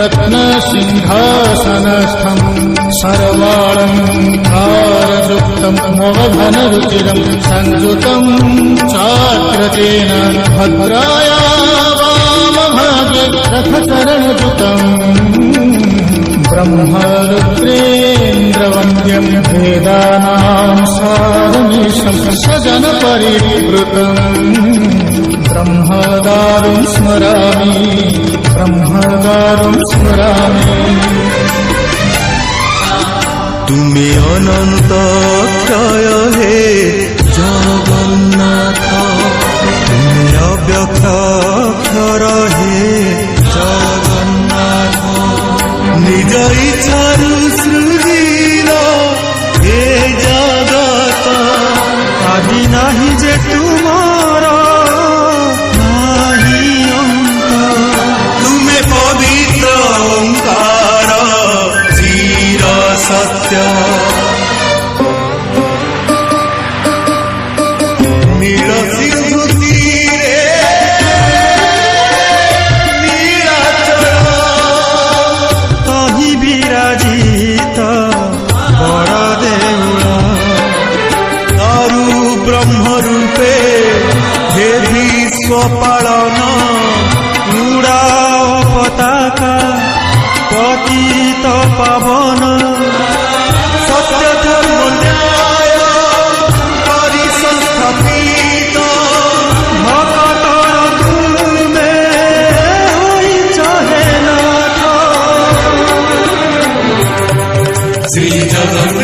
रत्नसिंहासनस्थं सर्वालङ्कारयुक्तं मोहधनरुचिरं संयुतं चाग्रतेन भद्राया वामभागे रथचरणयुतम् ब्रह्मरुद्रेन्द्रवन्द्यं वेदानां सारमीशं सजनपरिवृतम् ब्रह्मदारुं स्मरामि ब्रह्मदारुं स्मरामि। तुमे अनंत क्षय हे जगन्नाथ, तुमे अव्यक्त अक्षर हे जगन्नाथ, निज इच्छारु सृजिल हे जगत, आदि नाही जे तुमार नाही अंत, तुमे पवित्र ओंकार चिर सत्य, नील सिंधु तीरे नीलाचल, तहि विराजित बड़ देउळ, दारु ब्रह्म रूपे हे विश्व पालन, उड़ाओ पताका पतित पावन, सत्य धर्म न्याय परिसंस्थापित, भक्तर तुमे होइछ हे नाथ। श्री जगन्नाथ